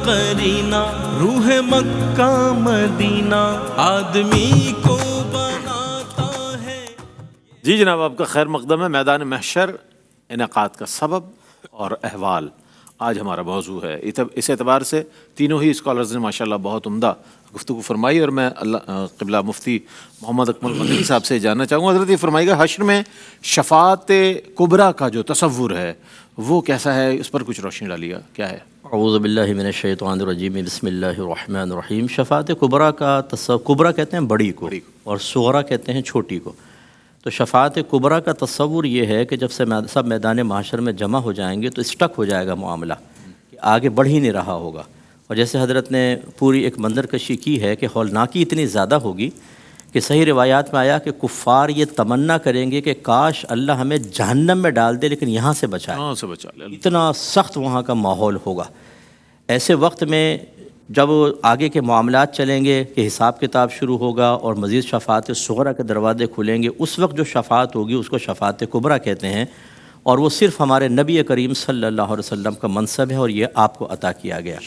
قرینہ روح مکہ مدینہ آدمی کو بناتا ہے۔ جی جناب، آپ کا خیر مقدم ہے۔ میدان محشر، انعقاد کا سبب اور احوال آج ہمارا موضوع ہے۔ اس اعتبار سے تینوں ہی اسکالرز نے ماشاءاللہ بہت عمدہ گفتگو فرمائی، اور میں قبلہ مفتی محمد اکمل مدنی صاحب سے جاننا چاہوں گا، حضرت یہ فرمائیے گا حشر میں شفاعت کبریٰ کا جو تصور ہے وہ کیسا ہے، اس پر کچھ روشنی ڈالیے، کیا ہے؟ اعوذ باللہ من الشیطان الرجیم، بسم اللہ الرحمن الرحیم۔ شفاعت کبریٰ کا تصور، کبریٰ کہتے ہیں بڑی کو اور صغریٰ کہتے ہیں چھوٹی کو۔ تو شفاعت کبریٰ کا تصور یہ ہے کہ جب سے سب میدان محشر میں جمع ہو جائیں گے تو اسٹک ہو جائے گا معاملہ، کہ آگے بڑھ ہی نہیں رہا ہوگا۔ اور جیسے حضرت نے پوری ایک منظر کشی کی ہے کہ ہولناکی اتنی زیادہ ہوگی کہ صحیح روایات میں آیا کہ کفار یہ تمنا کریں گے کہ کاش اللہ ہمیں جہنم میں ڈال دے لیکن یہاں سے بچائے، ہاں سے بچا لے۔ اتنا سخت وہاں کا ماحول ہوگا۔ ایسے وقت میں جب آگے کے معاملات چلیں گے کہ حساب کتاب شروع ہوگا اور مزید شفاعت صغریٰ کے دروازے کھلیں گے، اس وقت جو شفاعت ہوگی اس کو شفاعت کبریٰ کہتے ہیں، اور وہ صرف ہمارے نبی کریم صلی اللہ علیہ وسلم کا منصب ہے اور یہ آپ کو عطا کیا گیا۔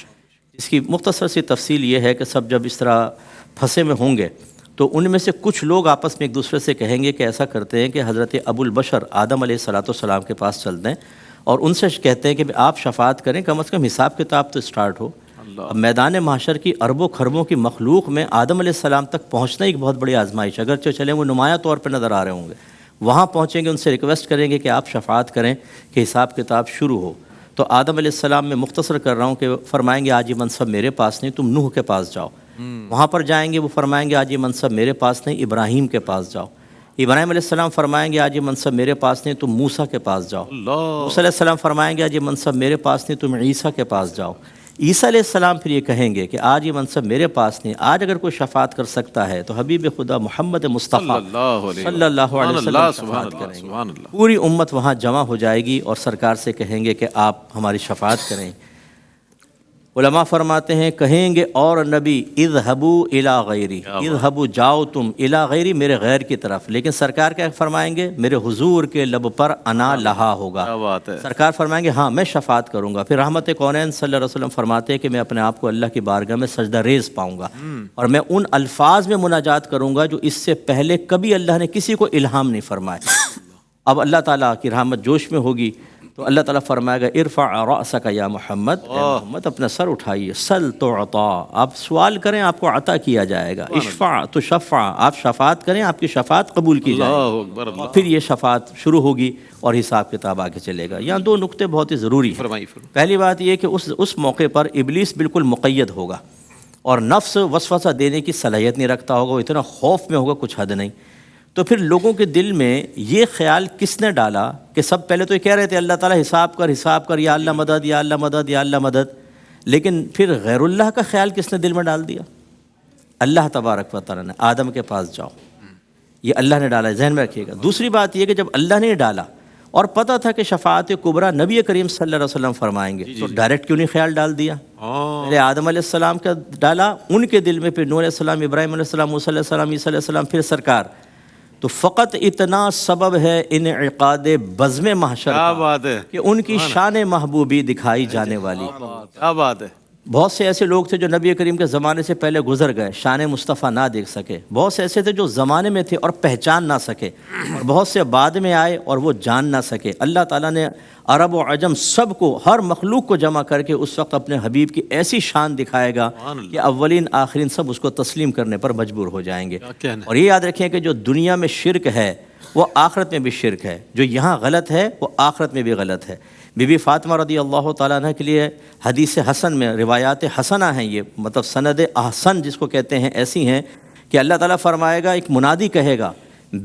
اس کی مختصر سی تفصیل یہ ہے کہ سب جب اس طرح پھنسے میں ہوں گے تو ان میں سے کچھ لوگ آپس میں ایک دوسرے سے کہیں گے کہ ایسا کرتے ہیں کہ حضرت ابو البشر آدم علیہ السلام کے پاس چلتے ہیں اور ان سے کہتے ہیں کہ آپ شفاعت کریں، کم از کم حساب کتاب تو اسٹارٹ ہو۔ اب میدان محشر کی اربوں خربوں کی مخلوق میں آدم علیہ السلام تک پہنچنا ایک بہت بڑی آزمائش، اگرچہ چلیں وہ نمایاں طور پہ نظر آ رہے ہوں گے، وہاں پہنچیں گے، ان سے ریکویسٹ کریں گے کہ آپ شفاعت کریں کہ حساب کتاب شروع ہو۔ تو آدم علیہ السلام میں مختصر کر رہا ہوں کہ فرمائیں گے آج یہ منصب میرے پاس نہیں، تم نوح کے پاس جاؤ۔ وہاں پر جائیں گے، وہ فرمائیں گے آج یہ منصب میرے پاس نہیں، ابراہیم کے پاس جاؤ۔ ابراہیم علیہ السلام فرمائیں گے آج یہ منصب میرے پاس نہیں، تم موسیٰ کے پاس جاؤ۔ موسیٰ علیہ السلام فرمائیں گے آج یہ منصب میرے پاس نہیں، تم عیسیٰ کے پاس جاؤ۔ عیسیٰ علیہ السلام پھر یہ کہیں گے کہ آج یہ منصب میرے پاس نہیں، آج اگر کوئی شفاعت کر سکتا ہے تو حبیب خدا محمد مصطفیٰ صلی اللہ علیہ وسلم شفاعت کریں گے۔ پوری امت وہاں جمع ہو جائے گی اور سرکار سے کہیں گے کہ آپ ہماری شفاعت کریں۔ علماء فرماتے ہیں کہیں گے اور نبی اذهبوا الی غیری، اذهبوا جاؤ تم الی غیری، میرے غیر کی طرف، لیکن سرکار کیا فرمائیں گے؟ میرے حضور کے لب پر انا لہا ہوگا۔ سرکار فرمائیں گے ہاں میں شفاعت کروں گا۔ پھر رحمت کونین صلی اللہ علیہ وسلم فرماتے ہیں کہ میں اپنے آپ کو اللہ کی بارگاہ میں سجدہ ریز پاؤں گا اور میں ان الفاظ میں مناجات کروں گا جو اس سے پہلے کبھی اللہ نے کسی کو الہام نہیں فرمایا۔ اب اللہ تعالیٰ کی رحمت جوش میں ہوگی تو اللہ تعالیٰ فرمائے گا ارفع رأسک یا محمد، اے محمد اپنا سر اٹھائیے، سل تعطا، آپ سوال کریں آپ کو عطا کیا جائے گا، اشفع تشفع، آپ شفاعت کریں آپ کی شفاعت قبول کی جائے گی، پھر یہ شفاعت شروع ہوگی اور حساب کتاب آگے چلے گا۔ یہاں دو نقطے بہت ہی ضروری ہیں۔ پہلی بات یہ کہ اس موقع پر ابلیس بالکل مقید ہوگا اور نفس وسوسہ دینے کی صلاحیت نہیں رکھتا ہوگا، وہ اتنا خوف میں ہوگا کچھ حد نہیں۔ تو پھر لوگوں کے دل میں یہ خیال کس نے ڈالا کہ سب پہلے تو یہ کہہ رہے تھے اللہ تعالیٰ حساب کر، یا اللہ مدد، یا اللہ مدد، یا اللہ مدد، لیکن پھر غیر اللہ کا خیال کس نے دل میں ڈال دیا؟ اللہ تبارک و تعالیٰ نے آدم کے پاس جاؤ، یہ اللہ نے ڈالا ہے، ذہن میں رکھیے گا۔ دوسری بات یہ کہ جب اللہ نے ڈالا اور پتہ تھا کہ شفاعت کبریٰ نبی کریم صلی اللہ علیہ وسلم فرمائیں گے تو ڈائریکٹ کیوں نہیں خیال ڈال دیا؟ پہلے آدم علیہ السلام کا ڈالا ان کے دل میں، پھر نوح علیہ السلام، ابراہیم علیہ السلام، موسیٰ علیہ السلام، عیسیٰ علیہ السلام، پھر سرکار۔ تو فقط اتنا سبب ہے انعقاد بزم محشر کا کہ ان کی شان محبوبی دکھائی جانے والی۔ کیا بات ہے! بہت سے ایسے لوگ تھے جو نبی کریم کے زمانے سے پہلے گزر گئے، شان مصطفیٰ نہ دیکھ سکے، بہت سے ایسے تھے جو زمانے میں تھے اور پہچان نہ سکے، اور بہت سے بعد میں آئے اور وہ جان نہ سکے۔ اللہ تعالیٰ نے عرب و عجم سب کو، ہر مخلوق کو جمع کر کے اس وقت اپنے حبیب کی ایسی شان دکھائے گا کہ اولین آخرین سب اس کو تسلیم کرنے پر مجبور ہو جائیں گے۔ اور یہ یاد رکھیں کہ جو دنیا میں شرک ہے وہ آخرت میں بھی شرک ہے، جو یہاں غلط ہے وہ آخرت میں بھی غلط ہے۔ بی بی فاطمہ رضی اللہ تعالیٰ عنہ کے لیے حدیث حسن میں روایات حسنہ ہیں، یہ مطلب سند احسن جس کو کہتے ہیں، ایسی ہیں کہ اللہ تعالیٰ فرمائے گا، ایک منادی کہے گا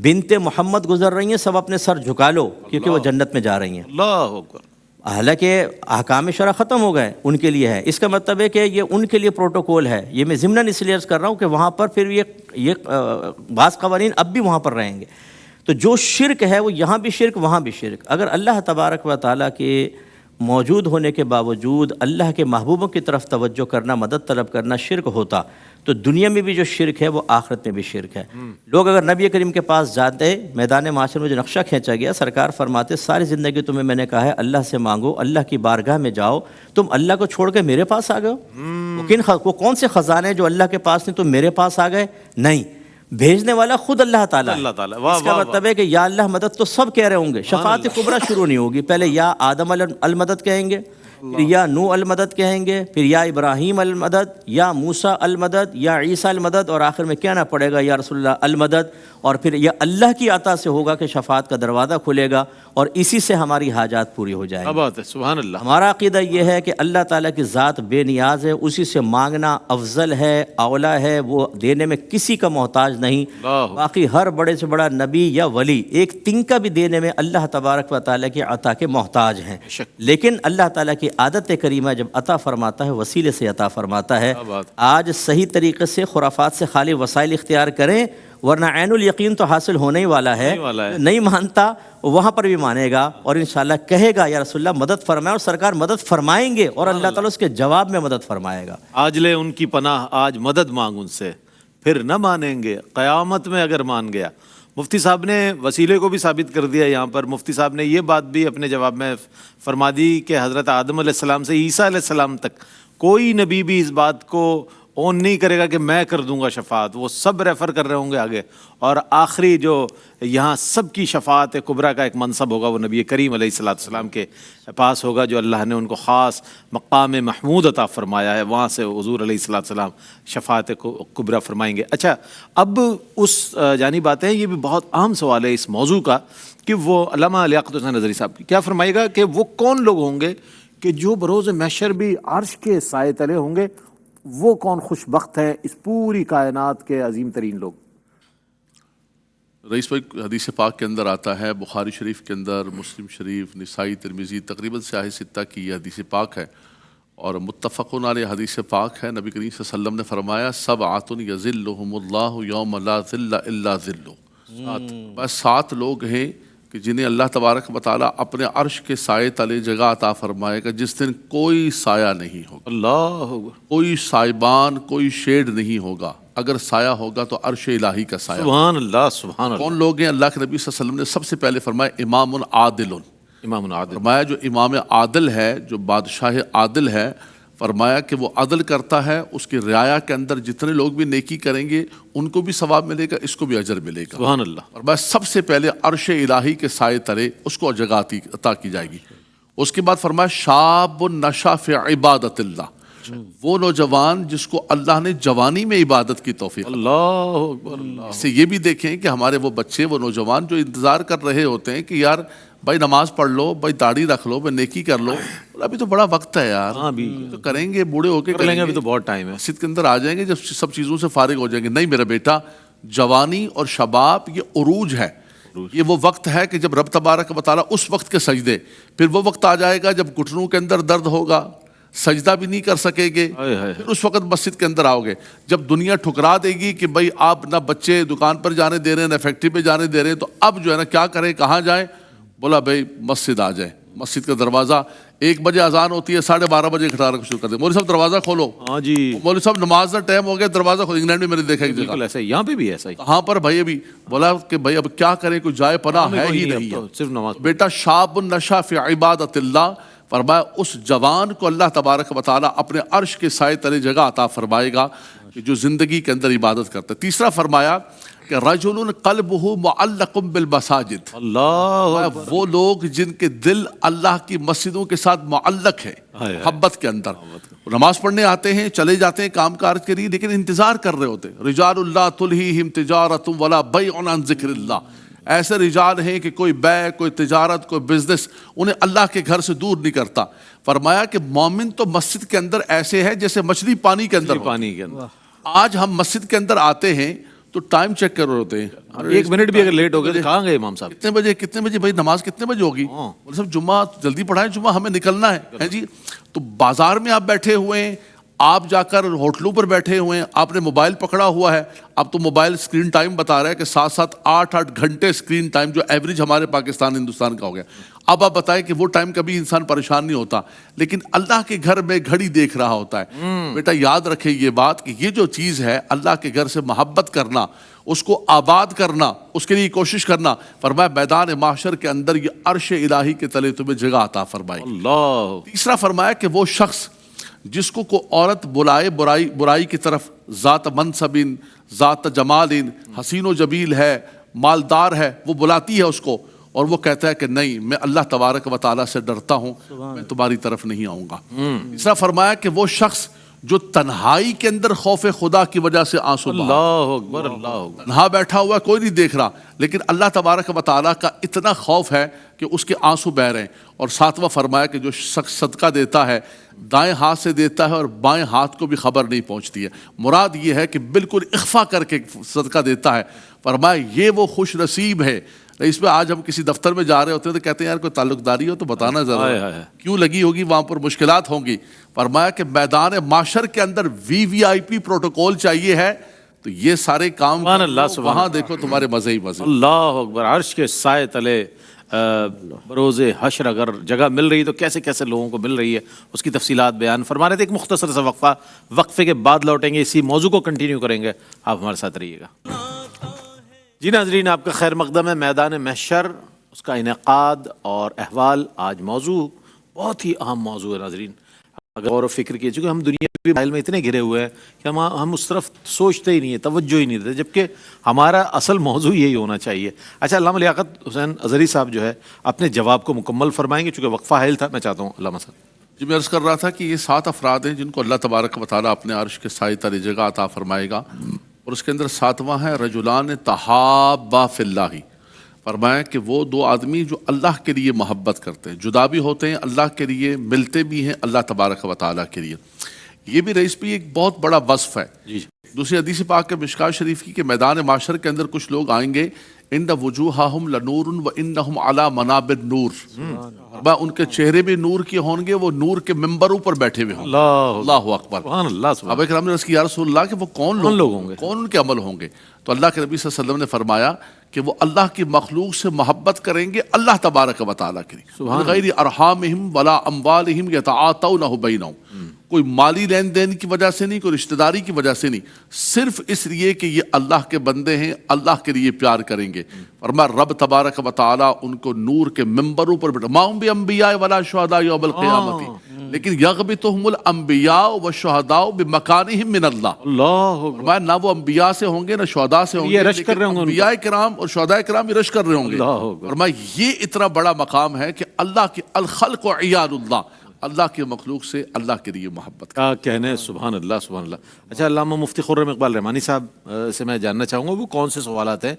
بنت محمد گزر رہی ہیں، سب اپنے سر جھکا لو کیونکہ وہ جنت میں جا رہی ہیں۔ اللہ اکبر! حالانکہ احکام شرع ختم ہو گئے، ان کے لیے ہے، اس کا مطلب ہے کہ یہ ان کے لیے پروٹوکول ہے۔ یہ میں ضمناً اس لیے عرض کر رہا ہوں کہ وہاں پر پھر یہ بعض قوانین اب بھی وہاں پر رہیں گے۔ تو جو شرک ہے وہ یہاں بھی شرک، وہاں بھی شرک۔ اگر اللہ تبارک و تعالیٰ کے موجود ہونے کے باوجود اللہ کے محبوبوں کی طرف توجہ کرنا، مدد طلب کرنا شرک ہوتا تو دنیا میں بھی جو شرک ہے وہ آخرت میں بھی شرک ہے۔ لوگ اگر نبی کریم کے پاس جاتے، میدان معاشر میں جو نقشہ کھینچا گیا، سرکار فرماتے ساری زندگی تمہیں میں نے کہا ہے اللہ سے مانگو، اللہ کی بارگاہ میں جاؤ، تم اللہ کو چھوڑ کے میرے پاس آ گئے ہو۔ وہ کون سے خزانے جو اللہ کے پاس نہیں تم میرے پاس آ گئے؟ نہیں، بھیجنے والا خود اللہ تعالیٰ ہے۔ اللہ تعالیٰ، اس کا مطلب ہے کہ یا اللہ مدد تو سب کہہ رہے ہوں گے، شفاعت کبریٰ شروع نہیں ہوگی، پہلے یا آدم المدد کہیں گے، پھر یا نوح المدد کہیں گے، پھر یا ابراہیم المدد، یا موسیٰ المدد، یا عیسیٰ المدد، اور آخر میں کہنا پڑے گا یا رسول اللہ المدد، اور پھر یہ اللہ کی عطا سے ہوگا کہ شفاعت کا دروازہ کھلے گا اور اسی سے ہماری حاجات پوری ہو جائیں کیا گی۔ بات ہے، سبحان اللہ۔ ہمارا عقیدہ یہ ہے کہ اللہ تعالیٰ کی ذات بے نیاز ہے، اسی سے مانگنا افضل ہے، اولا ہے، وہ دینے میں کسی کا محتاج نہیں۔ باقی ہر بڑے سے بڑا نبی یا ولی ایک تنکا بھی دینے میں اللہ تبارک و تعالیٰ کی عطا کے محتاج ہیں، لیکن اللہ تعالیٰ کی عادت کریمہ جب عطا فرماتا ہے وسیلے سے عطا فرماتا ہے۔ آج صحیح طریقے سے خرافات سے خالی وسائل اختیار کریں، ورنہ عین الیقین تو حاصل ہونے ہی والا ہے۔ نہیں مانتا وہاں پر بھی مانے گا اور انشاءاللہ کہے گا یا رسول اللہ مدد فرمائے، اور سرکار مدد فرمائیں گے اور اللہ تعالیٰ اس کے جواب میں مدد فرمائے گا۔ آج لے ان کی پناہ، آج مدد مانگ ان سے، پھر نہ مانیں گے قیامت میں اگر مان گیا۔ مفتی صاحب نے وسیلے کو بھی ثابت کر دیا یہاں پر۔ مفتی صاحب نے یہ بات بھی اپنے جواب میں فرما دی کہ حضرت آدم علیہ السلام سے عیسیٰ علیہ السلام تک کوئی نبی بھی اس بات کو اون نہیں کرے گا کہ میں کر دوں گا شفاعت، وہ سب ریفر کر رہے ہوں گے آگے، اور آخری جو یہاں سب کی شفاعت کبریٰ کا ایک منصب ہوگا وہ نبی کریم علیہ السلام کے پاس ہوگا، جو اللہ نے ان کو خاص مقام محمود عطا فرمایا ہے، وہاں سے حضور علیہ السلام شفاعت کبریٰ فرمائیں گے۔ اچھا، اب اس جانب آتے ہیں، یہ بھی بہت اہم سوال ہے اس موضوع کا کہ وہ علامہ لیاقت حسین نظری صاحب کیا فرمائے گا کہ وہ کون لوگ ہوں گے کہ جو بروز محشر بھی عرش کے سائے تلے ہوں گے؟ وہ کون خوش بخت ہے اس پوری کائنات کے عظیم ترین لوگ؟ رئیس بھائی، حدیث پاک کے اندر آتا ہے، بخاری شریف کے اندر، مسلم شریف، نسائی، ترمذی، تقریباً سیاہ ستہ کی یہ حدیث پاک ہے اور متفقون علیہ حدیث پاک ہے۔ نبی کریم صلی اللہ علیہ وسلم نے فرمایا سبعۃ یظلھم اللہ یوم لا ظل الا ظلہ، بس 7 لوگ ہیں کہ جنہیں اللہ تبارک و تعالیٰ اپنے عرش کے سائے تلے جگہ عطا فرمائے گا جس دن کوئی سایہ نہیں ہوگا، اللہ، کوئی سائبان، کوئی شیڈ نہیں ہوگا، اگر سایہ ہوگا تو عرش الہی کا سایہ۔ سبحان اللہ، سبحان اللہ۔ کون لوگ ہیں؟ اللہ کے نبی صلی اللہ علیہ وسلم نے سب سے پہلے فرمایا امام عادل، امام عادل، فرمایا جو امام عادل ہے، جو بادشاہ عادل ہے، فرمایا کہ وہ عدل کرتا ہے، اس کی رعایا کے اندر جتنے لوگ بھی نیکی کریں گے ان کو بھی ثواب ملے گا، اس کو بھی اجر ملے گا۔ سبحان اللہ۔ اور بس سب سے پہلے عرش الہی کے سائے تلے اس کو جگہ عطا کی جائے گی۔ اس کے بعد فرمایا شاب نشا فی عبادت اللہ، وہ نوجوان جس کو اللہ نے جوانی میں عبادت کی توفیق۔ اللہ اکبر، اللہ۔ اس سے یہ بھی دیکھیں کہ ہمارے وہ بچے، وہ نوجوان جو انتظار کر رہے ہوتے ہیں کہ یار بھائی نماز پڑھ لو، بھائی داڑھی رکھ لو، بھائی نیکی کر لو، ابھی تو بڑا وقت ہے یار، تو کریں گے، بوڑھے ہو کے کر لیں گے، ابھی تو بہت ٹائم ہے، مسجد کے اندر آ جائیں گے جب سب چیزوں سے فارغ ہو جائیں گے۔ نہیں میرا بیٹا، جوانی اور شباب یہ عروج ہے، یہ وہ وقت ہے کہ جب رب تبارک و تعالیٰ اس وقت کے سجدے، پھر وہ وقت آ جائے گا جب گھٹنوں کے اندر درد ہوگا، سجدہ بھی نہیں کر سکیں گے، پھر اس وقت مسجد کے اندر آؤ گے جب دنیا ٹھکرا دے گی کہ بھائی آپ نہ بچے دکان پر جانے دے رہے ہیں، نہ فیکٹری پہ جانے دے رہے ہیں، تو اب جو ہے نا کیا کریں، کہاں جائیں؟ بولا بھائی مسجد آ جائیں۔ مسجد کا دروازہ 1 بجے اذان ہوتی ہے، 12:30 بجے کھٹارا شروع کر دیں، مولوی صاحب دروازہ کھولو، ہاں جی، مولوی صاحب نماز کا ٹائم ہو گیا، دروازہ کھولو۔ انگلینڈ میں میں نے دیکھا ایک جگہ، بالکل ایسا ہی، یہاں پہ بھی ایسا ہی، کہاں پر بھائی؟ ابھی بولا کہ بھائی اب کیا کریں، کوئی جائے پناہ ہے ہی نہیں ہے، صرف نماز۔ بیٹا شاب نشا فی عبادت اللہ، فرمایا اس جوان کو اللہ تبارک و تعالیٰ اپنے عرش کے سائے تلے جگہ عطا فرمائے گا کہ جو زندگی کے اندر عبادت کرتا ہے۔ تیسرا فرمایا کہ رجل قلبہ معلق بالمساجد، اللہ، وہ لوگ جن کے دل اللہ کی مسجدوں کے ساتھ معلق ہے، محبت کے اندر، نماز پڑھنے آتے ہیں، چلے جاتے ہیں کام کاج کے لیے، لیکن انتظار کر رہے ہوتے ہیں۔ رجال اللہ تلہیہم تجارۃ ولا بیع عن ذکر اللہ، ایسے رجال ہیں کہ کوئی بیع، کوئی تجارت، کوئی بزنس انہیں اللہ کے گھر سے دور نہیں کرتا۔ فرمایا کہ مومن تو مسجد کے اندر ایسے ہے جیسے مچھلی پانی کے اندر، پانی کے اندر۔ آج ہم مسجد کے اندر آتے ہیں تو ٹائم چیک کر رہے ہوتے ہیں، 1 منٹ بھی اگر لیٹ ہو گئے تو کہاں گئے امام صاحب؟ کتنے بجے بھائی نماز کتنے بجے ہوگی؟ بولے صاحب جمعہ جلدی پڑھائیں، جمعہ ہمیں نکلنا ہے جی۔ تو بازار میں آپ بیٹھے ہوئے ہیں، آپ جا کر ہوٹلوں پر بیٹھے ہوئے ہیں, آپ نے موبائل پکڑا ہوا ہے, اب تو موبائل اسکرین ٹائم بتا رہا ہے کہ 7-8 گھنٹے اسکرین ٹائم جو ایوریج ہمارے پاکستان ہندوستان کا ہو گیا. اب آپ بتائیں کہ وہ ٹائم کبھی انسان پریشان نہیں ہوتا, لیکن اللہ کے گھر میں گھڑی دیکھ رہا ہوتا ہے. بیٹا یاد رکھے یہ بات کہ یہ جو چیز ہے اللہ کے گھر سے محبت کرنا, اس کو آباد کرنا, اس کے لیے کوشش کرنا, فرمایا میدان محشر کے اندر یہ عرش الہی کے تلے تمہیں جگہ عطا فرمائے. اللہ. تیسرا فرمایا کہ وہ شخص جس کو عورت بلائے برائی کی طرف, ذات منصب, ذات جمال, حسین و جمیل ہے, مالدار ہے, وہ بلاتی ہے اس کو اور وہ کہتا ہے کہ نہیں میں اللہ تبارک و تعالیٰ سے ڈرتا ہوں, میں تمہاری طرف نہیں آؤں گا. تیسرا فرمایا کہ وہ شخص جو تنہائی کے اندر خوف خدا کی وجہ سے آنسو بہا, اللہ اکبر, اللہ اکبر. تنہا بیٹھا ہوا کوئی نہیں دیکھ رہا, لیکن اللہ تبارک و تعالیٰ کا اتنا خوف ہے کہ اس کے آنسو بہ رہے ہیں. اور ساتواں فرمایا کہ جو شخص صدقہ دیتا ہے دائیں ہاتھ سے دیتا ہے اور بائیں ہاتھ کو بھی خبر نہیں پہنچتی ہے. مراد یہ ہے کہ بالکل اخفا کر کے صدقہ دیتا ہے. فرمایا یہ وہ خوش نصیب ہے. اس پہ آج ہم کسی دفتر میں جا رہے ہوتے ہیں تو کہتے ہیں یار کوئی تعلق داری ہو تو بتانا ضرور, کیوں لگی ہوگی, وہاں پر مشکلات ہوں گی. فرمایا کہ میدان معاشر کے اندر VVIP پروٹوکول چاہیے ہے, تو یہ سارے کام وہاں دیکھو تمہارے مزے ہی مزے. اللہ اکبر. عرش کے سائے تلے بروز حشر اگر جگہ مل رہی تو کیسے کیسے لوگوں کو مل رہی ہے, اس کی تفصیلات بیان فرما رہے تھے. ایک مختصر سا وقفہ, وقفے کے بعد لوٹیں گے, اسی موضوع کو کنٹینیو کریں گے, آپ ہمارے ساتھ رہیے گا. جی ناظرین, آپ کا خیر مقدم ہے. میدان محشر, اس کا انعقاد اور احوال آج موضوع بہت ہی اہم موضوع ہے. ناظرین اگر غور و فکر کیے, چونکہ ہم دنیا کے موبائل میں اتنے گھرے ہوئے ہیں کہ ہم اس طرف سوچتے ہی نہیں ہیں, توجہ ہی نہیں دیتے, جبکہ ہمارا اصل موضوع یہی ہونا چاہیے. اچھا, علامہ لیاقت حسین اظہری صاحب جو ہے اپنے جواب کو مکمل فرمائیں گے, چونکہ وقفہ حائل تھا. میں چاہتا ہوں علامہ صاحب. جی میں عرض کر رہا تھا کہ یہ 7 افراد ہیں جن کو اللہ تبارک و تعالیٰ اپنے عرش کے سائے تلے جگہ عطا فرمائے گا, اور اس کے اندر 7واں ہے رجلان تحابا فی اللہ. فرمایا کہ وہ 2 آدمی جو اللہ کے لیے محبت کرتے ہیں, جدا بھی ہوتے ہیں اللہ کے لیے, ملتے بھی ہیں اللہ تبارک و تعالیٰ کے لیے. یہ بھی رئیس بھی ایک بہت بڑا وصف ہے. دوسری حدیث پاک کے مشکاہ شریف کی کہ میدان معاشر کے اندر کچھ لوگ آئیں گے, ان وجوہہم لنور وانہم علی منابر نور. ان کے چہرے بھی نور کے ہوں گے, وہ نور کے ممبروں پر بیٹھے ہوئے ہوں گے. اللہ اکبر. سبحان اللہ. صحابہ کرام نے عرض کی یا رسول اللہ کہ وہ کون لوگ ہوں گے, کون ان کے عمل ہوں گے؟ تو اللہ کے نبی صلی اللہ علیہ وسلم نے فرمایا کہ وہ اللہ کی مخلوق سے محبت کریں گے اللہ تبارک و تعالیٰ کے لیے, غیر ارحامہم ولا اموالہم یتعاطونہ بینہم. کوئی مالی لین دین کی وجہ سے نہیں, کوئی رشتہ داری کی وجہ سے نہیں, صرف اس لیے کہ یہ اللہ کے بندے ہیں, اللہ کے لیے پیار کریں گے. فرمایا رب تبارک و تعالیٰ ان کو نور کے ممبروں پر بیٹھا, ما ہم بانبیاء ولا شہداء یوم القیامت, لیکن یغبطہم الانبیاء والشہداء بمکانہم من اللہ. فرمایا نہ وہ انبیاء سے ہوں گے نہ شہداء سے ہوں گے, لیکن انبیاء کرام اور شہداء کرام یہ رش کر رہے ہوں گے. فرمایا یہ اتنا بڑا مقام ہے کہ اللہ کے الخلق عیال اللہ, اللہ کی مخلوق سے اللہ کے لیے محبت کیا کہنے. سبحان اللہ, سبحان اللہ. اچھا, علامہ مفتی خرم اقبال رحمانی صاحب سے میں جاننا چاہوں گا وہ کون سے سوالات ہیں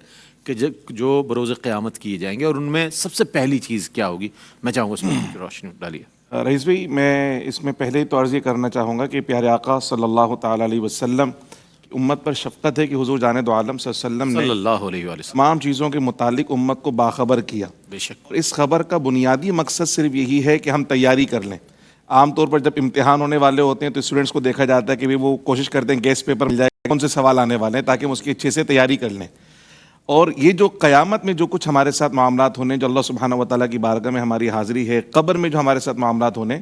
کہ جو بروز قیامت کیے جائیں گے, اور ان میں سب سے پہلی چیز کیا ہوگی؟ میں چاہوں گا اس میں روشنی ڈالیے. رئیس بھائی, میں اس میں پہلے تو عرض یہ کرنا چاہوں گا کہ پیارے آقا صلی اللہ تعالیٰ علیہ وسلم کی امت پر شفقت ہے کہ حضور جان دو عالم صلی اللہ علیہ وسلم صلی اللہ علیہ وسلم تمام چیزوں کے متعلق امت کو باخبر کیا. بے شک. اور اس خبر کا بنیادی مقصد صرف یہی ہے کہ ہم تیاری کر لیں. عام طور پر جب امتحان ہونے والے ہوتے ہیں تو اسٹوڈنٹس کو دیکھا جاتا ہے کہ وہ کوشش کرتے ہیں گیس پیپر مل جائے, کون سے سوال آنے والے ہیں, تاکہ ہم اس کی اچھے سے تیاری کر لیں. اور یہ جو قیامت میں جو کچھ ہمارے ساتھ معاملات ہونے, جو اللہ سبحانہ و تعالیٰ کی بارگاہ میں ہماری حاضری ہے, قبر میں جو ہمارے ساتھ معاملات ہونے,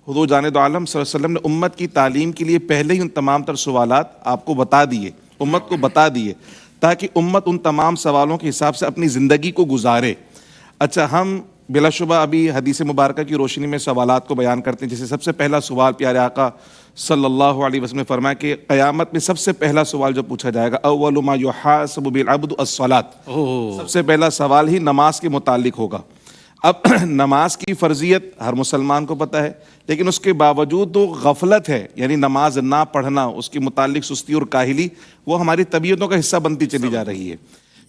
حضور جان دو عالم صلی اللہ علیہ وسلم نے امت کی تعلیم کے لیے پہلے ہی ان تمام تر سوالات آپ کو بتا دیے, امت کو بتا دیے, تاکہ امت ان تمام سوالوں کے حساب سے اپنی زندگی کو گزارے. اچھا, ہم بلا شبہ ابھی حدیث مبارکہ کی روشنی میں سوالات کو بیان کرتے ہیں. جیسے سب سے پہلا سوال پیارے آقا صلی اللہ علیہ وسلم نے فرمایا کہ قیامت میں سب سے پہلا سوال جو پوچھا جائے گا, اول ما یحاسب بالعبد الصلاۃ. سب سے پہلا سوال ہی نماز کے متعلق ہوگا. اب نماز کی فرضیت ہر مسلمان کو پتہ ہے, لیکن اس کے باوجود تو غفلت ہے, یعنی نماز نہ پڑھنا, اس کے متعلق سستی اور کاہلی, وہ ہماری طبیعتوں کا حصہ بنتی چلی جا رہی ہے.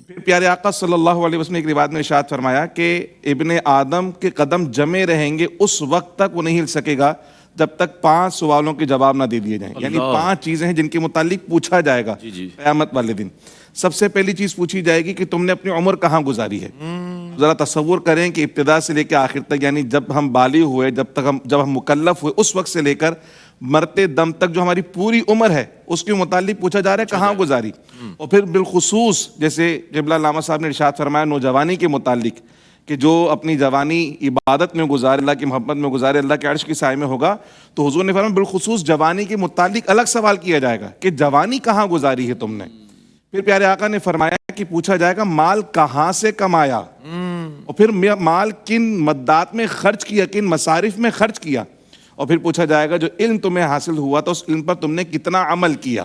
پھر پیارے آقا صلی اللہ علیہ وسلم نے ایک روایت میں ارشاد فرمایا کہ ابن آدم کے قدم جمے رہیں گے اس وقت تک وہ نہیں ہل سکے گا جب تک 5 سوالوں کے جواب نہ دے دیے جائیں. یعنی 5 چیزیں ہیں جن کے متعلق پوچھا جائے گا قیامت والے دن. سب سے پہلی چیز پوچھی جائے گی کہ تم نے اپنی عمر کہاں گزاری ہے. ذرا تصور کریں کہ ابتدا سے لے کے آخر تک, یعنی جب ہم بالغ ہوئے, جب ہم مکلف ہوئے, اس وقت سے لے کر مرتے دم تک جو ہماری پوری عمر ہے اس کے متعلق پوچھا جا رہا ہے کہاں گزاری. اور پھر بالخصوص جیسے قبلہ علامہ صاحب نے ارشاد فرمایا نوجوانی کے متعلق کہ جو اپنی جوانی عبادت میں گزارے, اللہ کی محبت میں گزارے, اللہ کے عرش کی سائے میں ہوگا. تو حضور نے فرمایا بالخصوص جوانی کے متعلق الگ سوال کیا جائے گا کہ جوانی کہاں گزاری ہے تم نے. پھر پیارے آقا نے فرمایا کہ پوچھا جائے گا مال کہاں سے کمایا, اور پھر مال کن مدات میں خرچ کیا, کن مصارف میں خرچ کیا. اور پھر پوچھا جائے گا جو علم تمہیں حاصل ہوا تو اس علم پر تم نے کتنا عمل کیا.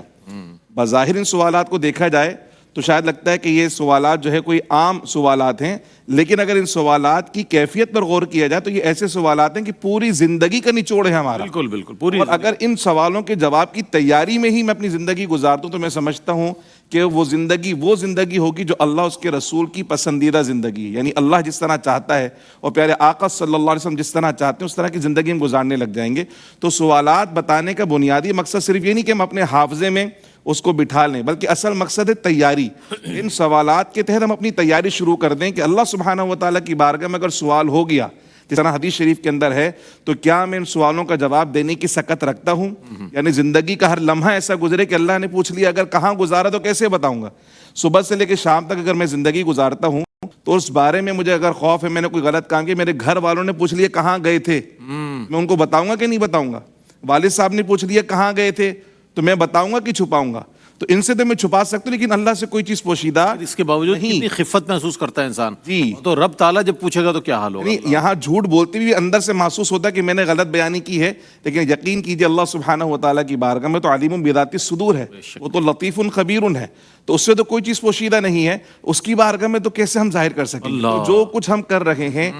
بظاہر ان سوالات کو دیکھا جائے تو شاید لگتا ہے کہ یہ سوالات جو ہے کوئی عام سوالات ہیں, لیکن اگر ان سوالات کی کیفیت پر غور کیا جائے تو یہ ایسے سوالات ہیں کہ پوری زندگی کا نچوڑ ہے ہمارا. بالکل بالکل پوری. اور اگر ان سوالوں کے جواب کی تیاری میں ہی میں اپنی زندگی گزارتا ہوں تو میں سمجھتا ہوں کہ وہ زندگی ہوگی جو اللہ اس کے رسول کی پسندیدہ زندگی ہے. یعنی اللہ جس طرح چاہتا ہے اور پیارے آقا صلی اللہ علیہ وسلم جس طرح چاہتے ہیں اس طرح کی زندگی ہم گزارنے لگ جائیں گے. تو سوالات بتانے کا بنیادی مقصد صرف یہ نہیں کہ ہم اپنے حافظے میں اس کو بٹھا لیں, بلکہ اصل مقصد ہے تیاری. ان سوالات کے تحت ہم اپنی تیاری شروع کر دیں کہ اللہ سبحانہ و تعالیٰ کی بارگاہ میں اگر سوال ہو گیا جس طرح حدیث شریف کے اندر ہے تو کیا میں ان سوالوں کا جواب دینے کی سکت رکھتا ہوں. یعنی زندگی کا ہر لمحہ ایسا گزرے کہ اللہ نے پوچھ لیا اگر کہاں گزارا تو کیسے بتاؤں گا. صبح سے لے کے شام تک اگر میں زندگی گزارتا ہوں تو اس بارے میں مجھے اگر خوف ہے میں نے کوئی غلط کام کیا, میرے گھر والوں نے پوچھ لیا کہاں گئے تھے, میں ان کو بتاؤں گا کہ نہیں بتاؤں گا. والد صاحب نے پوچھ لیا کہاں گئے تھے تو میں بتاؤں گا کہ چھپاؤں گا. تو ان سے تو میں چھپا سکتا ہوں لیکن اللہ سے کوئی چیز پوشیدہ اس کے باوجود کتنی خفت محسوس کرتا ہے انسان. جی. تو رب تعالیٰ جب پوچھے گا تو کیا حال ہوگا. یہاں جھوٹ بولتے بھی اندر سے محسوس ہوتا ہے کہ میں نے غلط بیانی کی ہے, لیکن یقین کیجئے اللہ سبحانہ و تعالیٰ کی بارگاہ میں تو علیم بذات الصدور ہے, وہ تو لطیف خبیر ہے, تو اس سے تو کوئی چیز پوشیدہ نہیں ہے. اس کی بارگاہ میں تو کیسے ہم ظاہر کر سکیں گے. تو جو کچھ ہم کر رہے ہیں,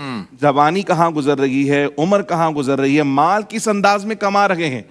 جوانی کہاں گزر رہی ہے, عمر کہاں گزر رہی ہے, مال کس انداز میں کما رہے ہیں,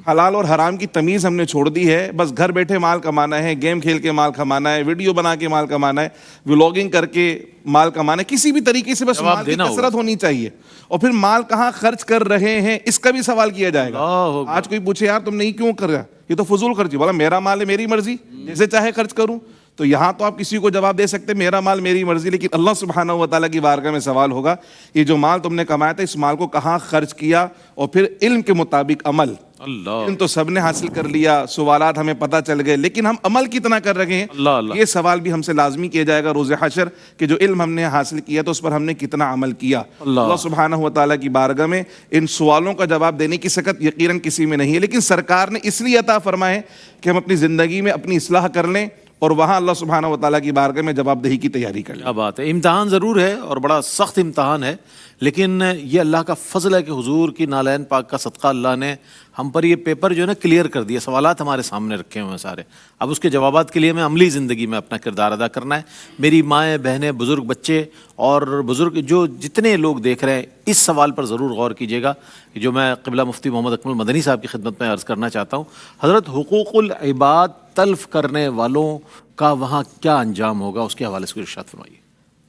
حلال اور حرام کی تمیز ہم نے چھوڑ دی ہے. بس گھر بیٹھے مال کمانا ہے, گیم کھیل کے مال کمانا ہے, ویڈیو بنا کے مال کمانا ہے, ولاگنگ کر کے مال کمانا ہے, کسی بھی طریقے سے بس مال کی کثرت ہونی چاہیے. اور پھر مال کہاں خرچ کر رہے ہیں اس کا بھی سوال کیا جائے گا. آج کوئی پوچھے یار تم نے یہ کیوں کر رہا, یہ تو فضول خرچی. بولا میرا مال ہے میری مرضی, جیسے چاہے خرچ کروں. تو یہاں تو آپ کسی کو جواب دے سکتے میرا مال میری مرضی, لیکن اللہ سبحانہ و تعالیٰ کی بارگاہ میں سوال ہوگا یہ جو مال تم نے کمایا تھا اس مال کو کہاں خرچ کیا. اور پھر علم کے مطابق عمل. علم تو سب نے حاصل کر لیا, سوالات ہمیں پتہ چل گئے, لیکن ہم عمل کتنا کر رہے ہیں یہ سوال بھی ہم سے لازمی کیا جائے گا روز حشر کہ جو علم ہم نے حاصل کیا تو اس پر ہم نے کتنا عمل کیا. اللہ سبحانہ و تعالیٰ کی بارگاہ میں ان سوالوں کا جواب دینے کی سکت یقیناً کسی میں نہیں ہے, لیکن سرکار نے اس لیے عطا فرمائے کہ ہم اپنی زندگی میں اپنی اصلاح کر لیں اور وہاں اللہ سبحانہ و تعالیٰ کی بارگاہ میں جواب دہی کی تیاری کر لیں. کیا بات ہے. امتحان ضرور ہے اور بڑا سخت امتحان ہے, لیکن یہ اللہ کا فضل ہے کہ حضور کی نالین پاک کا صدقہ اللہ نے ہم پر یہ پیپر جو ہے نا کلیئر کر دیا. سوالات ہمارے سامنے رکھے ہوئے ہیں سارے. اب اس کے جوابات کے لیے میں عملی زندگی میں اپنا کردار ادا کرنا ہے. میری مائیں بہنیں بزرگ بچے اور بزرگ جو جتنے لوگ دیکھ رہے ہیں اس سوال پر ضرور غور کیجیے گا جو میں قبلہ مفتی محمد اکمل مدنی صاحب کی خدمت میں عرض کرنا چاہتا ہوں. حضرت حقوق العباد تلف کرنے والوں کا وہاں کیا انجام ہوگا, اس کے حوالے سے ارشاد فرمائیے.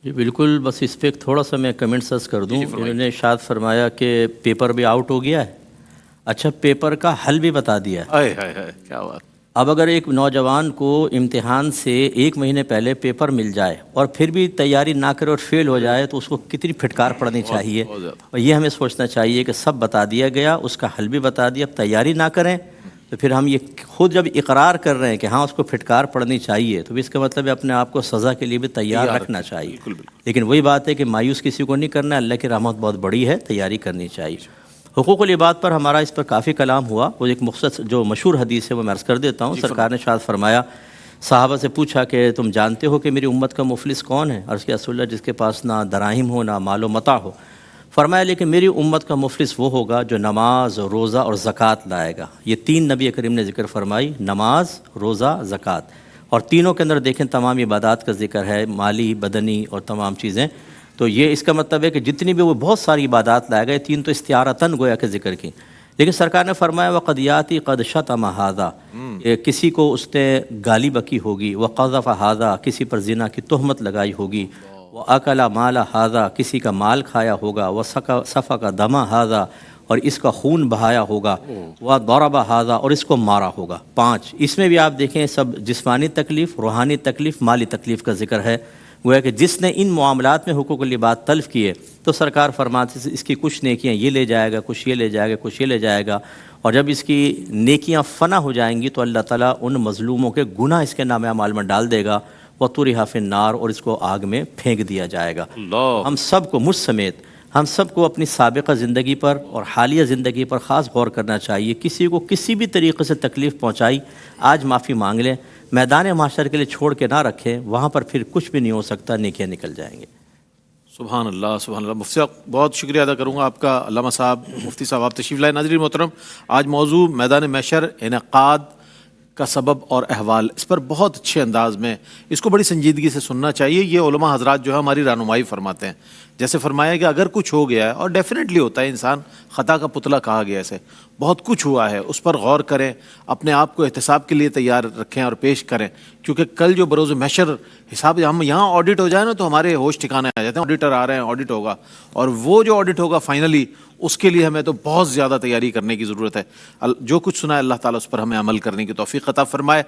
جی بالکل, بس اس پہ تھوڑا سا میں کمنٹ سرچ کر دوں. انہوں نے ارشاد فرمایا کہ پیپر بھی آؤٹ ہو گیا ہے. اچھا پیپر کا حل بھی بتا دیا ہے. کیا بات. اب اگر ایک نوجوان کو امتحان سے 1 مہینے پہلے پیپر مل جائے اور پھر بھی تیاری نہ کرے اور فیل ہو جائے تو اس کو کتنی پھٹکار پڑنی چاہیے. اور یہ ہمیں سوچنا چاہیے کہ سب بتا دیا گیا, اس کا حل بھی بتا دیا, اب تیاری نہ کریں تو پھر ہم یہ خود جب اقرار کر رہے ہیں کہ ہاں اس کو پھٹکار پڑنی چاہیے تو اس کا مطلب ہے اپنے آپ کو سزا کے لیے بھی تیار رکھنا چاہیے. لیکن وہی بات ہے کہ مایوس کسی کو نہیں کرنا, اللہ کی رحمت بہت بڑی ہے, تیاری کرنی چاہیے. حقوق العباد پر ہمارا اس پر کافی کلام ہوا. وہ ایک مختصر جو مشہور حدیث ہے وہ میں عرض کر دیتا ہوں. سرکار نے ارشاد فرمایا, صحابہ سے پوچھا کہ تم جانتے ہو کہ میری امت کا مفلس کون ہے؟ عرض کیا رسول اللہ جس کے پاس نہ دراہم ہو نہ مال و متاع ہو. فرمایا لیکن میری امت کا مفلس وہ ہوگا جو نماز روزہ اور زکوٰۃ لائے گا. یہ 3 نبی کریم نے ذکر فرمائی, نماز روزہ زکوٰۃ, اور تینوں کے اندر دیکھیں تمام عبادات کا ذکر ہے, مالی بدنی اور تمام چیزیں. تو یہ اس کا مطلب ہے کہ جتنی بھی وہ بہت ساری عبادات لائے گئے, 3 تو استعارتاً گویا کہ ذکر کی. لیکن سرکار نے فرمایا وقد یاتی قد شتم ھذا, کسی کو اس نے گالی بکی ہوگی, وقذف ھذا کسی پر زنا کی تہمت لگائی ہوگی, وَأَكَلَ مَالَ ھذا کسی کا مال کھایا ہوگا, وَسَفَكَ دَمَ ھذا اور اس کا خون بہایا ہوگا, وَضَرَبَ ھذا اور اس کو مارا ہوگا. 5 اس میں بھی آپ دیکھیں سب جسمانی تکلیف, روحانی تکلیف, مالی تکلیف کا ذکر ہے. وہ ہے کہ جس نے ان معاملات میں حقوق العباد تلف کیے تو سرکار فرماتے اس کی کچھ نیکیاں یہ لے جائے گا, کچھ یہ لے جائے گا, کچھ یہ لے جائے گا, اور جب اس کی نیکیاں فنا ہو جائیں گی تو اللہ تعالیٰ ان مظلوموں کے گناہ اس کے نام اعمال میں ڈال دے گا، وَطُرِحَ فِي النَّارِ، اور اس کو آگ میں پھینک دیا جائے گا۔ ہم سب کو، مجھ سمیت ہم سب کو اپنی سابقہ زندگی پر اور حالیہ زندگی پر خاص غور کرنا چاہیے۔ کسی کو کسی بھی طریقے سے تکلیف پہنچائی، آج معافی مانگ لیں، میدان محشر کے لیے چھوڑ کے نہ رکھیں، وہاں پر پھر کچھ بھی نہیں ہو سکتا، نیکیاں نکل جائیں گے۔ سبحان اللہ، سبحان اللہ۔ مفتی صاحب بہت شکریہ ادا کروں گا آپ کا، علامہ صاحب، مفتی صاحب آپ تشریف لائے۔ ناظرین محترم، آج موضوع میدان محشر، انعقاد کا سبب اور احوال، اس پر بہت اچھے انداز میں اس کو بڑی سنجیدگی سے سننا چاہیے۔ یہ علماء حضرات جو ہے ہماری رہنمائی فرماتے ہیں، جیسے فرمایا کہ اگر کچھ ہو گیا ہے، اور ڈیفینیٹلی ہوتا ہے، انسان خطا کا پتلا کہا گیا اسے، بہت کچھ ہوا ہے، اس پر غور کریں، اپنے آپ کو احتساب کے لیے تیار رکھیں اور پیش کریں، کیونکہ کل جو بروز محشر حساب، ہم یہاں آڈٹ ہو جائے نا تو ہمارے ہوش ٹھکانے آ جاتے ہیں، آڈیٹر آ رہے ہیں، آڈٹ ہوگا، اور وہ جو آڈٹ ہوگا فائنلی، اس کے لیے ہمیں تو بہت زیادہ تیاری کرنے کی ضرورت ہے۔ جو کچھ سنا ہے اللہ تعالیٰ اس پر ہمیں عمل کرنے کی توفیق عطا فرمائے۔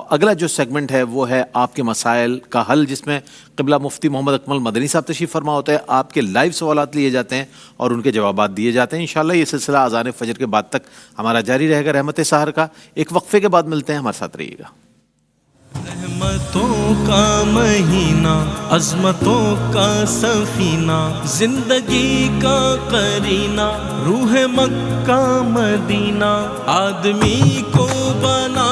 اگلا جو سیگمنٹ ہے وہ ہے آپ کے مسائل کا حل، جس میں قبلہ مفتی محمد اکمل مدنی صاحب تشریف فرما ہوتے ہیں، آپ کے لائیو سوالات لیے جاتے ہیں اور ان کے جوابات دیے جاتے ہیں۔ انشاءاللہ یہ سلسلہ اذان فجر کے بعد تک ہمارا جاری رہے گا رحمت سحر کا۔ ایک وقفے کے بعد ملتے ہیں، ہمارے ساتھ رہیے گا۔ رحمتوں کا مہینہ، عظمتوں کا سفینہ، زندگی کا قرینہ، روح مکہ مدینہ، آدمی کو بنا